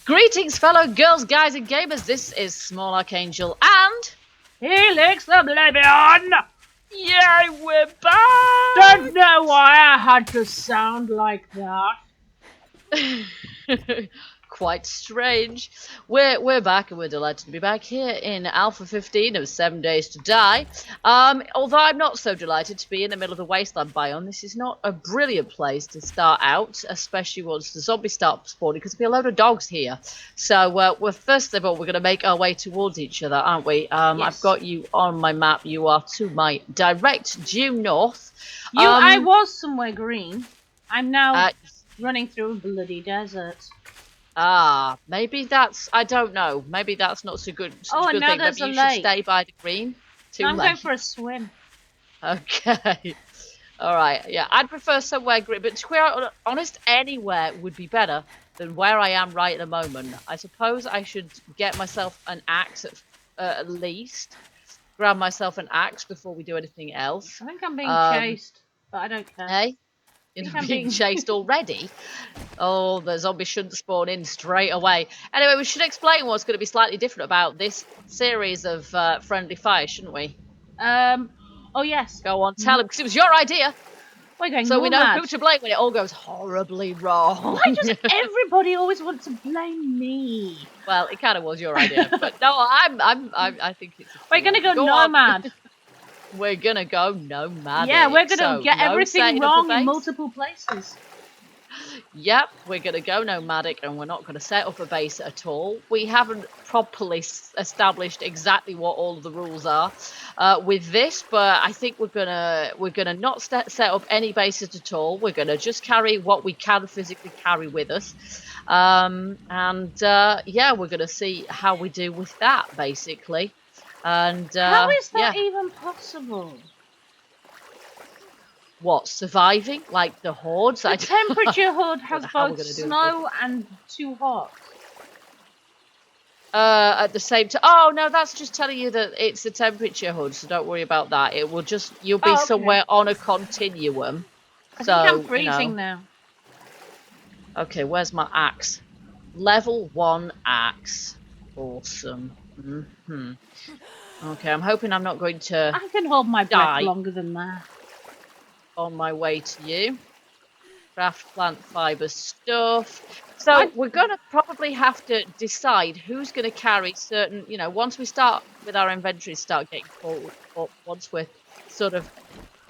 Greetings, fellow girls, guys, and gamers. This is Small Archangel and HelixOblivion! yay, we're back! Don't know why I had to sound like that. Quite strange. We're back, and we're delighted to be back here in Alpha 15 of 7 Days to Die. Although I'm not so delighted to be in the middle of the wasteland biome. This is not a brilliant place to start out, especially once the zombies start spawning, because there'll be a load of dogs here. So we're first of all, we're going to make our way towards each other, aren't we? Yes. I've got you on my map. You are to my direct due north. I was somewhere green. I'm now running through a bloody desert. Maybe that's, I don't know. Maybe that's not so good. Oh, and now thing. there's Maybe a you should lake. stay by the green. No, I'm going for a swim. Okay. All right. Yeah, I'd prefer somewhere green, but to be honest, anywhere would be better than where I am right at the moment. I suppose I should get myself an axe at least. Grab myself an axe before we do anything else. I think I'm being chased, but I don't care. Hey? You're not being chased already? Oh, the zombies shouldn't spawn in straight away. Anyway, we should explain what's going to be slightly different about this series of friendly fire, shouldn't we? Oh yes. Go on, tell them, because it was your idea. We're going so we know mad. who to blame when it all goes horribly wrong. Why does everybody always want to blame me? Well, it kind of was your idea, but no, I think it's. We're gonna go nomad. We're gonna go nomadic. Yeah, we're gonna get everything wrong in multiple places. Yep, we're gonna go nomadic, and we're not gonna set up a base at all. We haven't properly established exactly what all of the rules are with this, but I think we're gonna not set up any bases at all. We're gonna just carry what we can physically carry with us, yeah, we're gonna see how we do with that basically. And how is that even possible? What, surviving like the hordes? The temperature hood has both snow and too hot. At the same time. Oh no, that's just telling you that it's a temperature hood, so don't worry about that. It will just you'll be somewhere on a continuum. I think I'm freezing now. Okay, where's my axe? Level 1 axe. Awesome. Okay, I'm hoping I'm not going to. I can hold my breath longer than that. On my way to you. Craft plant fiber stuff. So we're going to probably have to decide who's going to carry certain, once we start with our inventories start getting full, or once we're sort of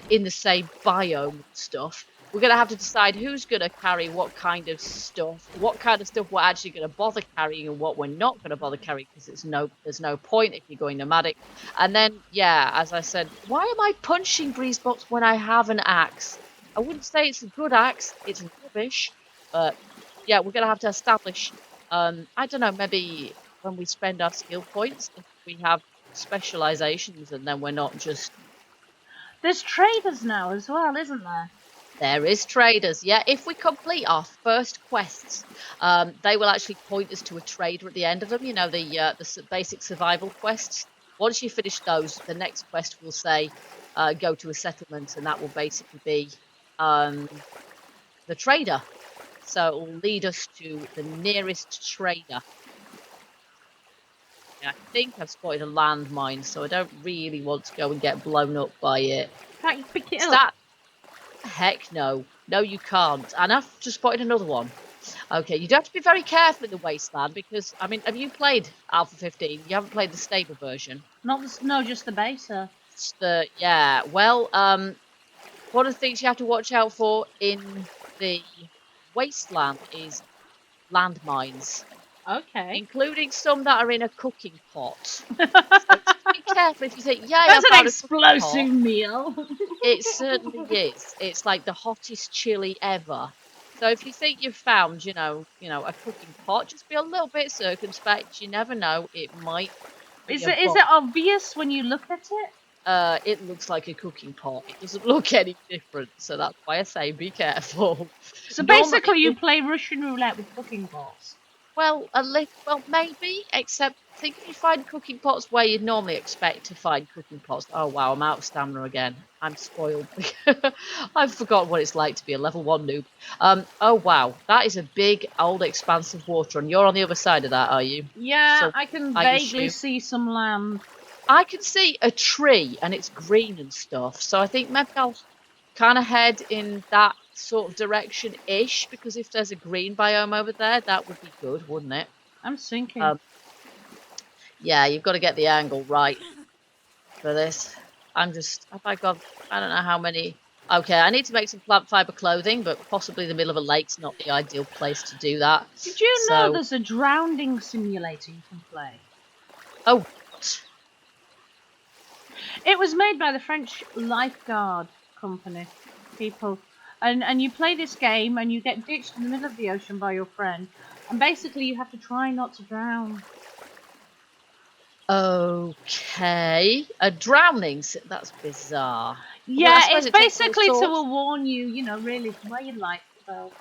in the same biome stuff, we're going to have to decide who's going to carry what kind of stuff we're actually going to bother carrying and what we're not going to bother carrying, because there's no point if you're going nomadic. And then, yeah, as I said, why am I punching Greasebox when I have an axe? I wouldn't say it's a good axe, it's rubbish, but yeah, we're going to have to establish, I don't know, maybe when we spend our skill points, if we have specializations and then we're not just... There's traders now as well, isn't there? There is traders, yeah. If we complete our first quests, they will actually point us to a trader at the end of them. The basic survival quests. Once you finish those, the next quest will say, go to a settlement, and that will basically be the trader. So it will lead us to the nearest trader. I think I've spotted a landmine, so I don't really want to go and get blown up by it. Can't you pick it up? Heck no. No, you can't. And I've just spotted another one. Okay, you do have to be very careful in the wasteland because, I mean, have you played Alpha 15? You haven't played the stable version? No, just the beta. Yeah. Well, one of the things you have to watch out for in the wasteland is landmines. Okay. Including some that are in a cooking pot. So be careful if you think, that's an explosive meal. It certainly is. It's like the hottest chili ever. So if you think you've found, a cooking pot, just be a little bit circumspect. You never know. It might. Is it obvious when you look at it? It looks like a cooking pot. It doesn't look any different. So that's why I say be careful. So basically, you play Russian roulette with cooking pots. Well, well, maybe. Except, think if you find cooking pots where you'd normally expect to find cooking pots. Oh wow, I'm out of stamina again. I'm spoiled. I've forgotten what it's like to be a level 1 noob. Oh wow, that is a big, old expanse of water, and you're on the other side of that, are you? Yeah, So I can I vaguely assume see some land. I can see a tree, and it's green and stuff. So I think maybe I'll kind of head in that sort of direction-ish, because if there's a green biome over there, that would be good, wouldn't it? I'm sinking. Um, yeah, you've got to get the angle right for this. Have I got, I don't know how many. Okay, I need to make some plant fiber clothing, but possibly the middle of a lake's not the ideal place to do that. Did you know So, there's a drowning simulator you can play? oh, It was made by the French lifeguard company people. And you play this game and you get ditched in the middle of the ocean by your friend. And basically you have to try not to drown. okay. A drowning, that's bizarre. Well, I Yeah, suppose it's it takes all basically to sorts. warn you, you know, really where your life go.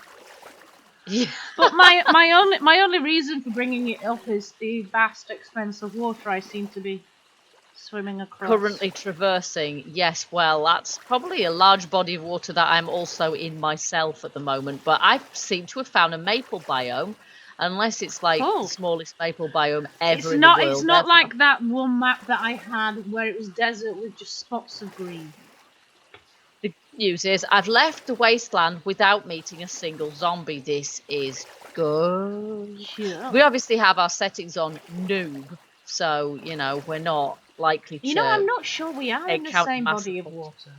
Yeah. But my only reason for bringing it up is the vast expanse of water I seem to be swimming across. Currently traversing, yes, well, that's probably a large body of water that I'm also in myself at the moment, but I seem to have found a maple biome, unless it's like the smallest maple biome ever in the world. It's not like that one map that I had where it was desert with just spots of green. The good news is I've left the wasteland without meeting a single zombie. This is good. Yeah. We obviously have our settings on noob, so, you know, we're not likely to. You know, I'm not sure we are in the same body of water.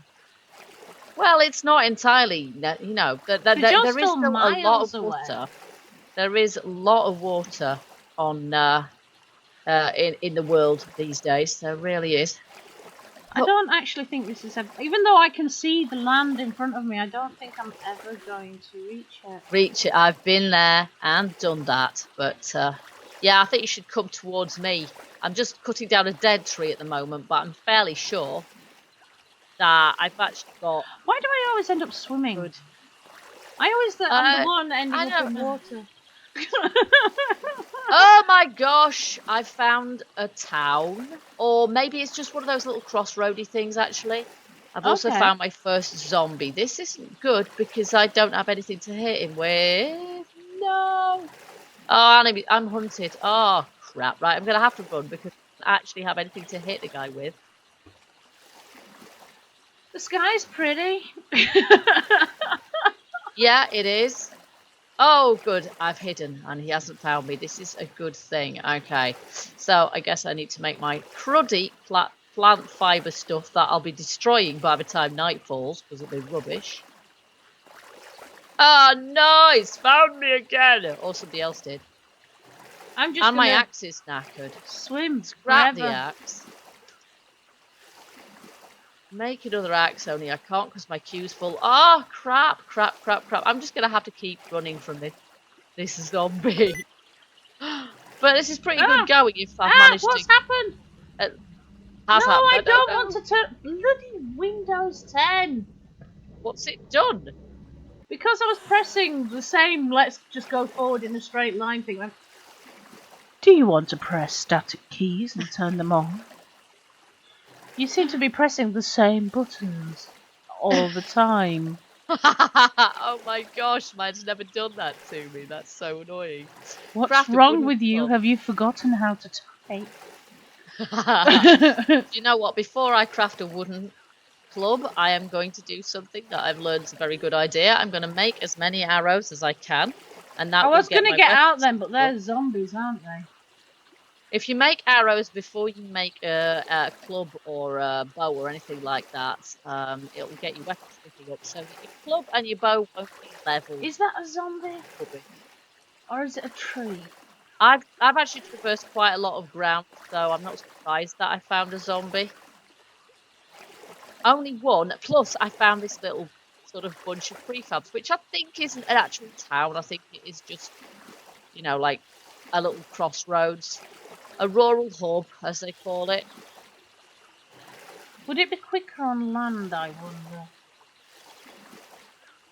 Well, it's not entirely, you know, there is still a lot of water. There is a lot of water on in the world these days. There really is. I don't actually think this is even though I can see the land in front of me, I don't think I'm ever going to reach it. Reach it. I've been there and done that, but yeah, I think you should come towards me. I'm just cutting down a dead tree at the moment, but I'm fairly sure that I've actually got. Why do I always end up swimming? Good. I'm the one ending up in water. Oh my gosh, I found a town. Or maybe it's just one of those little crossroady things, actually. I've also found my first zombie. This isn't good because I don't have anything to hit him with. No. Oh, I'm hunted. Oh, crap. Right, I'm going to have to run because I don't actually have anything to hit the guy with. The sky's pretty. Yeah, it is. Oh, good. I've hidden and he hasn't found me. This is a good thing. Okay. So I guess I need to make my cruddy plant fiber stuff that I'll be destroying by the time night falls because it'll be rubbish. Oh, nice. Found me again. Or somebody else did. And my axe is knackered. Swim. Scrap the axe. Make another axe, only I can't because my queue's full. Oh, crap. I'm just going to have to keep running from this zombie. But this is pretty good going if I've managed to... What's happened? Happened? I don't want to turn... Bloody Windows 10. What's it done? Because I was pressing the same let's just go forward in a straight line thing. Do you want to press static keys and turn them on? You seem to be pressing the same buttons all the time. Oh my gosh, mine's never done that to me. That's so annoying. What's wrong with you? Have you forgotten how to type? Do you know what? Before I craft a wooden club, I am going to do something that I've learned is a very good idea. I'm going to make as many arrows as I can. And that I was going to get out then, but they're zombies, aren't they? If you make arrows before you make a club or a bow or anything like that, it'll get your weapons picking up. So your club and your bow won't be level. Is that a zombie? Or is it a tree? I've actually traversed quite a lot of ground, so I'm not surprised that I found a zombie. Only one. Plus, I found this little sort of bunch of prefabs, which I think isn't an actual town. I think it is just, you know, like a little crossroads. A rural hub, as they call it. Would it be quicker on land, I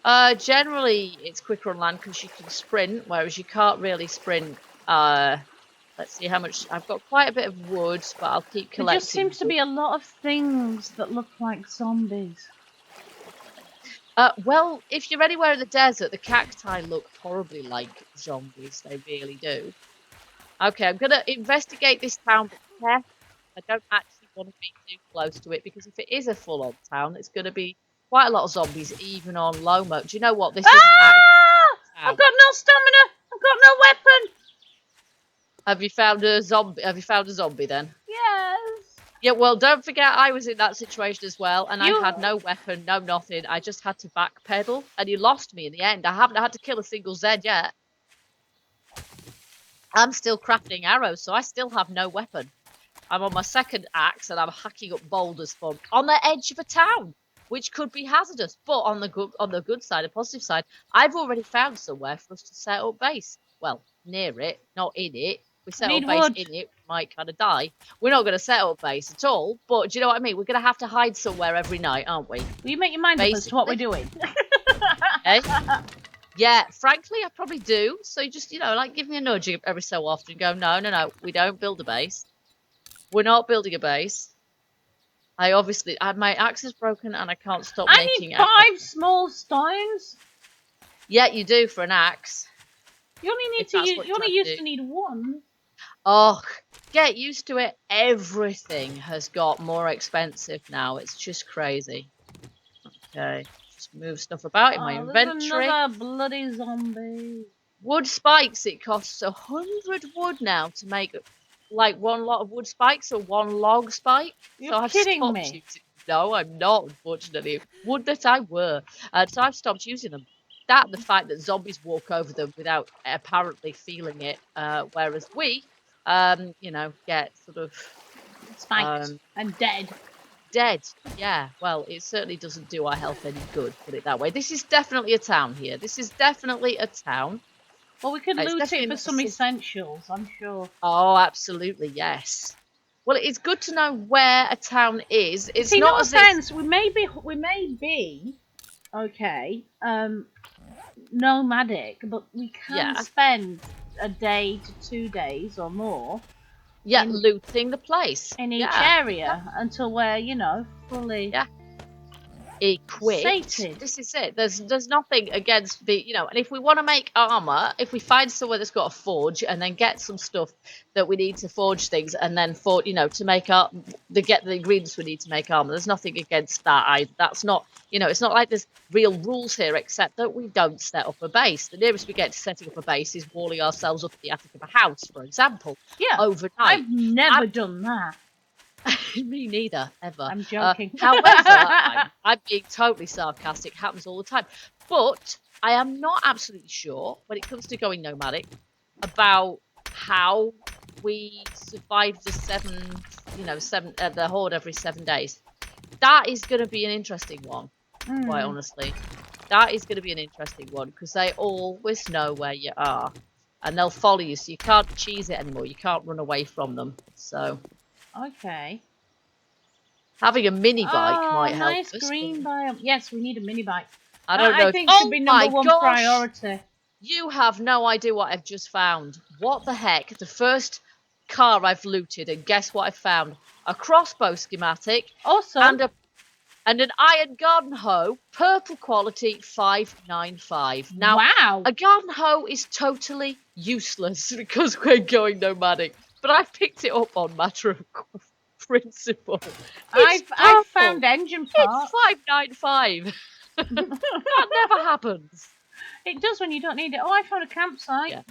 wonder? Generally, it's quicker on land because you can sprint, whereas you can't really sprint Let's see how much. I've got quite a bit of wood, but I'll keep There collecting. just seems to be a lot of things that look like zombies. Well, if you're anywhere in the desert, the cacti look horribly like zombies. They really do. Okay, I'm gonna investigate this town, but carefully. I don't actually want to be too close to it because if it is a full-on town, it's going to be quite a lot of zombies, even on low mode. Do you know what? This isn't actually a I've town. got no stamina. I've got no weapon. Have you found a zombie? Have you found a zombie then? Yes. Yeah, well, don't forget I was in that situation as well, and I You- had no weapon, no nothing. I just had to backpedal, and you lost me in the end. I haven't had to kill a single Zed yet. I'm still crafting arrows, so I still have no weapon. I'm on my second axe, and I'm hacking up boulders from on the edge of a town, which could be hazardous. But on the good side, the positive side, I've already found somewhere for us to set up base. Well, near it, not in it. We set Need up base wood. in it, we might kind of die. We're not going to set up base at all. But do you know what I mean? We're going to have to hide somewhere every night, aren't we? Will you make your mind up as to what we're doing? Eh? Yeah, frankly, I probably do. So you just, like give me a nudge every so often and go, no, we don't build a base. We're not building a base. My axe is broken and I can't stop I making need it. 5 small stones. Yeah, you do for an axe. You only need If to that's use. what You you only have used to to do. need 1. Oh, get used to it. Everything has got more expensive now. It's just crazy. Okay, just move stuff about in my There's inventory. another bloody zombie. Wood spikes. It costs 100 wood now to make like 1 lot of wood spikes or 1 log spike. You're So I've kidding stopped me. using. No, I'm not. Unfortunately, would that I were. So I've stopped using them. That and the fact that zombies walk over them without apparently feeling it, whereas we, get sort of Spiked and dead. dead. Yeah. Well, it certainly doesn't do our health any good. Put it that way. This is definitely a town here. This is definitely a town. Well, we could It's loot definitely it for not a some city. essentials, I'm sure. Oh, absolutely, yes. Well, it's good to know where a town is. It's See, not no as if offense, we may be, okay, nomadic, but we can spend a day to 2 days or more looting the place in each area until we're, fully equipped. sated. This is it. There's nothing against and if we want to make armor, if we find somewhere that's got a forge and then get some stuff that we need to forge things and then to make get the ingredients we need to make armor, there's nothing against that. That's not it's not like there's real rules here except that we don't set up a base. The nearest we get to setting up a base is walling ourselves up in the attic of a house, for example. Yeah, overnight. I've never done that. Me neither, ever. I'm joking. However, I'm being totally sarcastic. It happens all the time. But I am not absolutely sure when it comes to going nomadic about how we survive the the horde every 7 days. That is going to be an interesting one, quite honestly. That is going to be an interesting one because they always know where you are and they'll follow you, so you can't cheese it anymore. You can't run away from them. So. Okay. Having a mini bike might help nice us. green biome. Yes, we need a mini bike. I don't know. I think should be number 1 priority. You have no idea what I've just found. What the heck? The first car I've looted, and guess what I found? A crossbow schematic. Awesome. And an iron garden hoe, purple quality, 595. Now, wow. A garden hoe is totally useless because we're going nomadic. But I've picked it up on matter of principle. I've found engine parts. It's 595. That never happens. It does when you don't need it. Oh, I found a campsite. Yeah,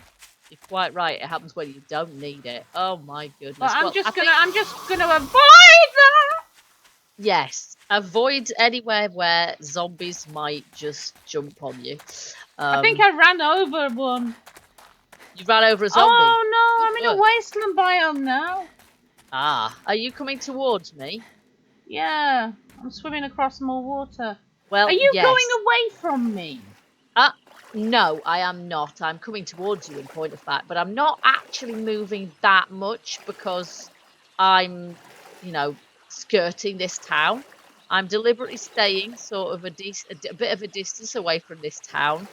you're quite right. It happens when you don't need it. Oh my goodness. But I'm just gonna avoid that. Yes, avoid anywhere where zombies might just jump on you. I think I ran over one. You ran over a zombie? Oh no, I'm in a wasteland biome now. Ah, are you coming towards me? Yeah, I'm swimming across more water. Well, are you yes. going away from me? No, I am not. I'm coming towards you in point of fact, but I'm not actually moving that much because I'm, skirting this town. I'm deliberately staying sort of a bit of a distance away from this town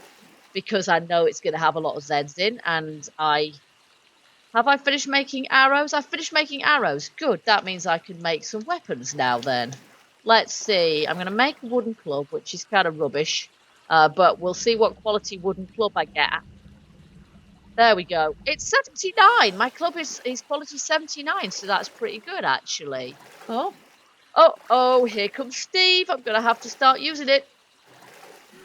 because I know it's going to have a lot of Zeds in, and I Have I finished making arrows? I've finished making arrows. Good. That means I can make some weapons now then. Let's see. I'm going to make a wooden club, which is kind of rubbish. But we'll see what quality wooden club I get. There we go. It's 79. My club is quality 79, so that's pretty good actually. Cool. Oh, here comes Steve. I'm going to have to start using it.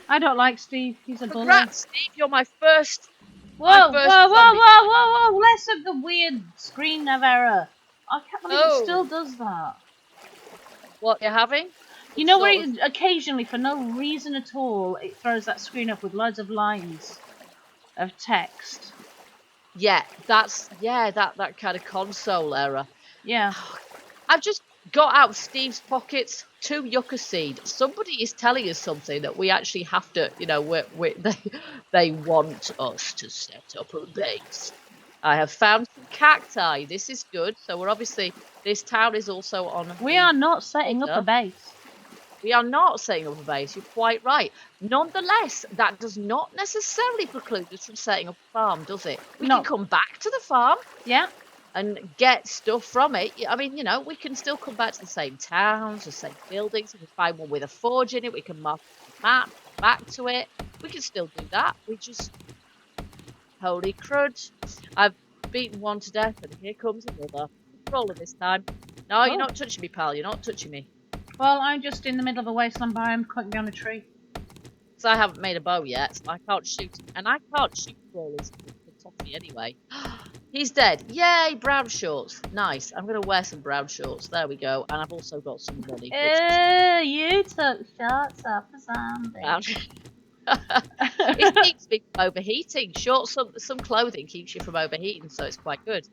I don't like Steve. He's a bully. Congrats, Steve. You're my first. Whoa, My whoa, first whoa, whoa, zombie. whoa, whoa! Less of the weird screen of error. I can't believe it still does that. What you're having? You know where occasionally, for no reason at all, it throws that screen up with loads of lines of text. Yeah, that kind of console error. Yeah. I've just got out of Steve's pockets 2 yucca seed. Somebody is telling us something that we actually have to, you know, they want us to set up a base. I have found some cacti. This is good. So we're obviously, this town is also on. We are not setting up a base. We are not setting up a base. You're quite right. Nonetheless, that does not necessarily preclude us from setting up a farm, does it? We can come back to the farm. Yeah. And get stuff from it. I mean, you know, we can still come back to the same towns, the same buildings. If we find one with a forge in it, we can mark the map, back to it. We can still do that. We just... Holy crud. I've beaten one to death, and here comes another. Controller this time. No, you're not touching me, pal. You're not touching me. Well, I'm just in the middle of a wasteland biome, cutting down a tree. Because I haven't made a bow yet, so I can't shoot. And I can't shoot crawlers for toffee anyway. He's dead. Yay, brown shorts. Nice. I'm going to wear some brown shorts. There we go. And I've also got some money. You took shots off a zombie. It keeps me from overheating. Shorts, some clothing keeps you from overheating, so it's quite good.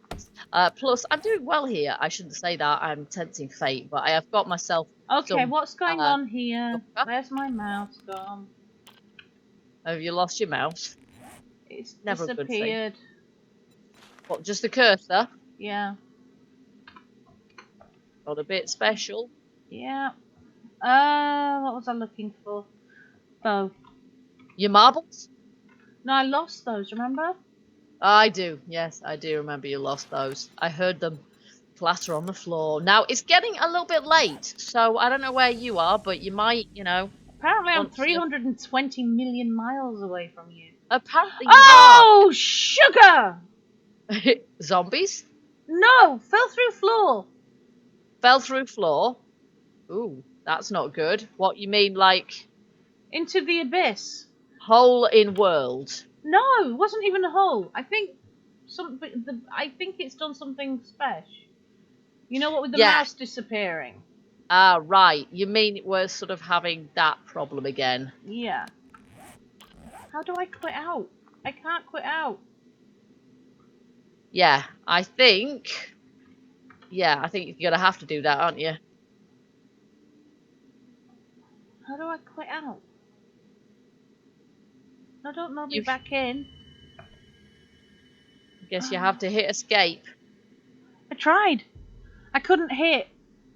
Plus, I'm doing well here. I shouldn't say that. I'm tempting fate, but I have got myself. Okay, what's going on here? Where's my mouse gone? Have you lost your mouse? It's never disappeared. A good thing. What, just the cursor? Yeah. Got a bit special. Yeah. What was I looking for? Bow. Your marbles? No, I lost those, remember? I do. Yes, I do remember you lost those. I heard them clatter on the floor. Now, it's getting a little bit late, so I don't know where you are, but you might, you know... Apparently I'm 320 million miles away from you. Apparently you are. Oh, sugar! Zombies? No, fell through floor. Fell through floor? Ooh, that's not good. What, you mean like... Into the abyss. Hole in world? No, it wasn't even a hole. I think it's done something special. You know what, with the mouse disappearing. Ah, right. You mean we're sort of having that problem again? Yeah. How do I quit out? I can't quit out. Yeah, I think you're going to have to do that, aren't you? How do I quit out? I don't know, be back in. I guess you have to hit escape. I tried. I couldn't hit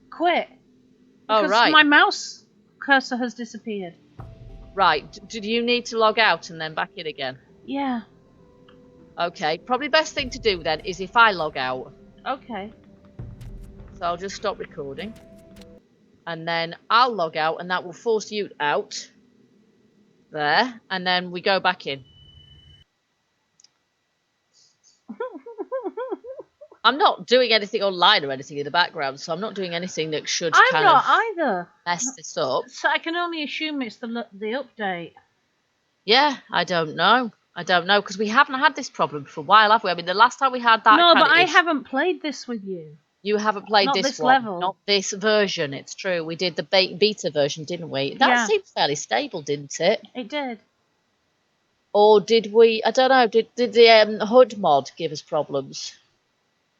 quit. Oh, right. My mouse cursor has disappeared. Right. Did you need to log out and then back in again? Yeah. Okay. Probably best thing to do then is if I log out. Okay. So I'll just stop recording. And then I'll log out and that will force you out. There. And then we go back in. I'm not doing anything online or anything in the background, so I'm not doing anything that should either mess this up. So I can only assume it's the update. Yeah, I don't know. Because we haven't had this problem for a while, have we? I mean, the last time we had that No, but I haven't played this with you. You haven't played this one. Level. Not this version, it's true. We did the beta version, didn't we? That seemed fairly stable, didn't it? It did. Or did we... I don't know. Did the HUD mod give us problems?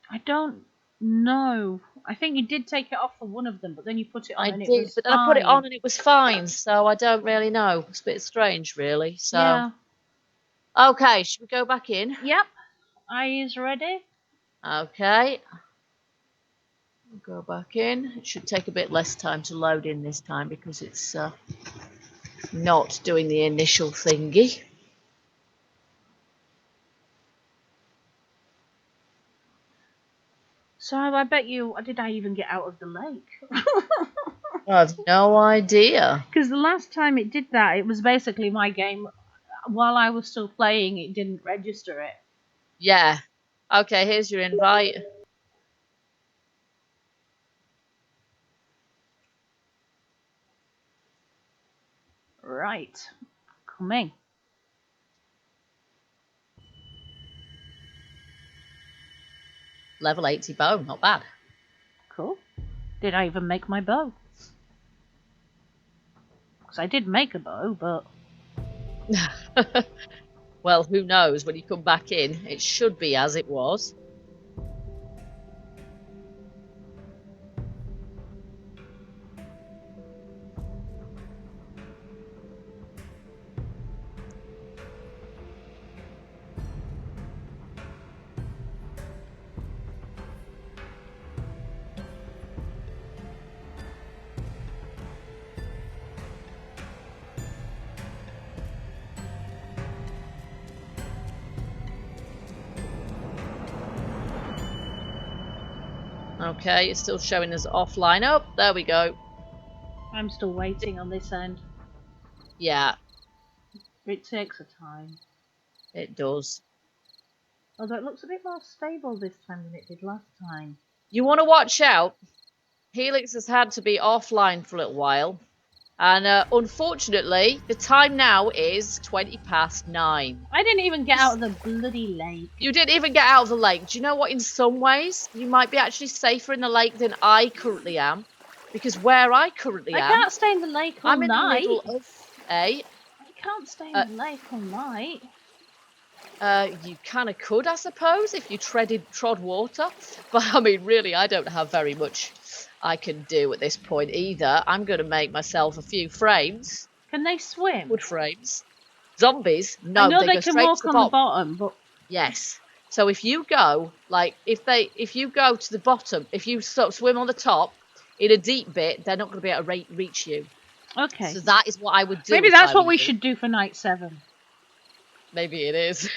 I don't know. I think you did take it off for one of them, but then you put it on and it was but then I put it on and it was fine, so I don't really know. It's a bit strange, really. So, yeah. Okay, should we go back in? Yep. Eyes ready? Okay. We'll go back in. It should take a bit less time to load in this time because it's not doing the initial thingy. So I bet you, did I even get out of the lake? I have no idea. Because the last time it did that, it was basically my game. While I was still playing, it didn't register it. Yeah. Okay, here's your invite. Right. Coming. Level 80 bow, not bad. Cool. Did I even make my bow? Because I did make a bow, but... Well, who knows? When you come back in, it should be as it was. Okay, it's still showing us offline. Oh, there we go. I'm still waiting on this end. Yeah, It takes a time. it does. Although it looks a bit more stable this time than it did last time. You want to watch out. Helix has had to be offline for a little while. And unfortunately, the time now is 9:20. I didn't even get out of the bloody lake. You didn't even get out of the lake. Do you know what? In some ways, you might be actually safer in the lake than I currently am. Because where I currently am... I can't stay in the lake all I'm in night. the middle of a... I can't stay in the lake all night. You kind of could, I suppose, if you trod water. But, I mean, really, I don't have very much I can do at this point either. I'm going to make myself a few frames. Can they swim? Wood frames. Zombies? No, I know they they go can straight walk to on the bottom, but... Yes. So if you go, like, if you go to the bottom, if you sort of swim on the top, in a deep bit, they're not going to be able to reach you. Okay. So that is what I would do. Maybe that's what we should do for night 7. Maybe it is.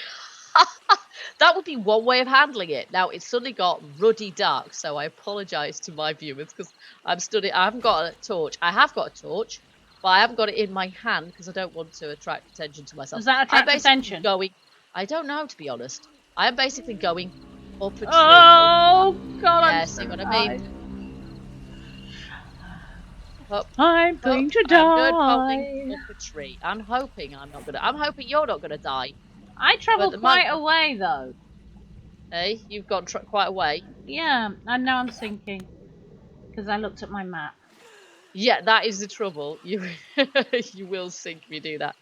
That would be one way of handling it. Now, it's suddenly got ruddy dark, so I apologise to my viewers because I'm studying. I haven't got a torch. I have got a torch, but I haven't got it in my hand because I don't want to attract attention to myself. Does that attract attention? I don't know, to be honest. I am basically going up a tree. Oh, God, yeah, I'm see what terrified. I mean? Up, I'm going to die. I'm going up a tree. I'm hoping you're not gonna die. I travelled quite a way, though. Hey, you've gone quite a way. Yeah, and now I'm sinking because I looked at my map. Yeah, that is the trouble. You you will sink if you do that.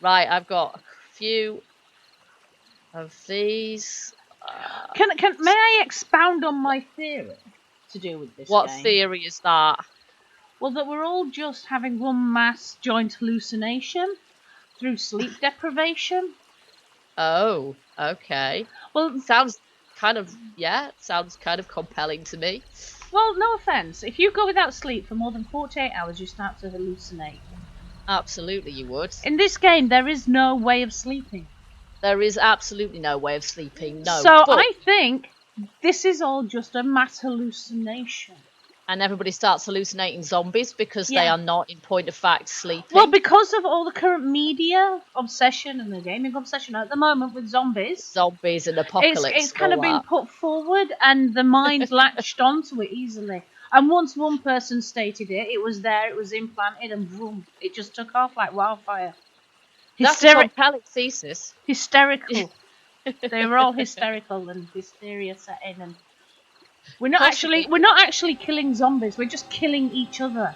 Right, I've got a few of these. May I expound on my theory to do with this What game? theory is that? Well, that we're all just having one mass joint hallucination through sleep deprivation. Oh, okay. Well, sounds kind of compelling to me. Well, no offence. If you go without sleep for more than 48 hours, you start to hallucinate. Absolutely, you would. In this game, there is no way of sleeping. There is absolutely no way of sleeping. No. So I think this is all just a mass hallucination. And everybody starts hallucinating zombies because they are not, in point of fact, sleeping. Well, because of all the current media obsession and the gaming obsession at the moment with zombies. Zombies and apocalypse. It's kind of been put forward and the mind latched onto it easily. And once one person stated it, it was there, it was implanted, and boom, it just took off like wildfire. That's a compelling thesis. Hysterical. They were all hysterical and hysteria set in, and we're not actually killing zombies. We're just killing each other.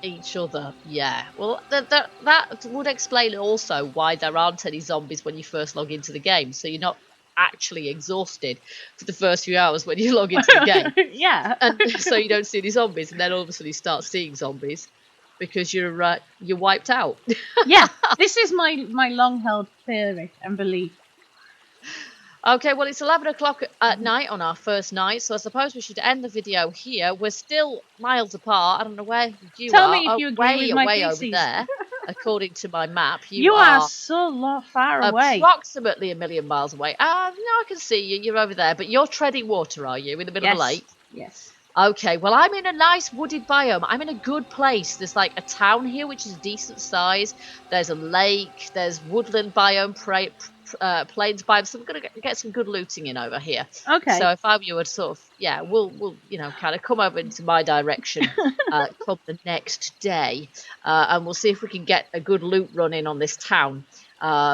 Each other, yeah. Well, that would explain also why there aren't any zombies when you first log into the game. So you're not actually exhausted for the first few hours when you log into the game. Yeah. And so you don't see any zombies, and then all of a sudden you start seeing zombies because you're wiped out. Yeah, this is my long-held theory and belief. Okay, well, it's 11 o'clock at night on our first night, so I suppose we should end the video here. We're still miles apart. I don't know where you are. Tell me if you agree with my way thesis. over there, according to my map. You are so far away. Approximately 1 million miles away. No, I can see you. You're over there, but you're treading water, are you, in the middle of the lake? Yes. Okay, well, I'm in a nice wooded biome. I'm in a good place. There's like a town here, which is decent size. There's a lake. There's woodland biome, plains biome. So we're gonna get some good looting in over here. Okay. So if I were you, would sort of, yeah, we'll kind of come over into my direction, come the next day, and we'll see if we can get a good loot run in on this town.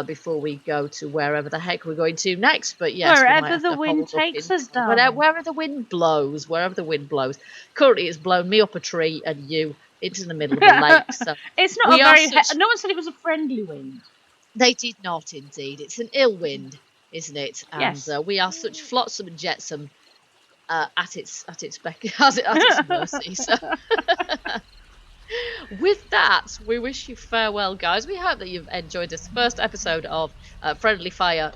Before we go to wherever the heck we're going to next. But yes, we might Wherever have the to wind hold up takes in us, darling. wherever the wind blows. Wherever the wind blows. Currently, it's blown me up a tree and you into the middle of a lake. So It's not we a are very. such. No one said it was a friendly wind. They did not, indeed. It's an ill wind, isn't it? And Yes. we are such flotsam and jetsam at its at its mercy. So. With that, we wish you farewell, guys. We hope that you've enjoyed this first episode of Friendly Fire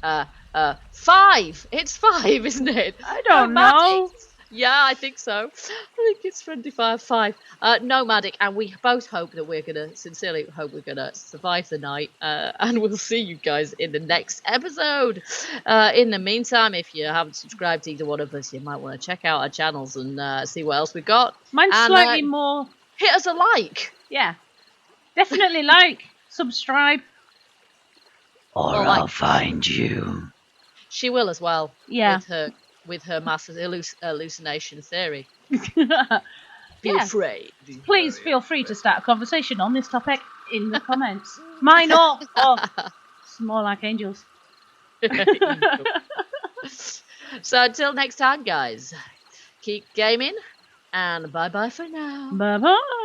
5. It's 5, isn't it? I don't know. Yeah, I think so. I think it's Friendly Fire 5. Nomadic, and we both hope that sincerely hope we're gonna survive the night. And we'll see you guys in the next episode. In the meantime, if you haven't subscribed to either one of us, you might want to check out our channels and see what else we got. Mine's And, slightly more. hit us a like. Yeah. Definitely like, subscribe. Or Well, I'll find you. She will as well. Yeah. With her master's hallucination theory. Be Yeah. afraid. Please feel free to start a conversation on this topic in the comments. Mine or it's more like angels. So until next time, guys, keep gaming and bye bye for now. Bye bye.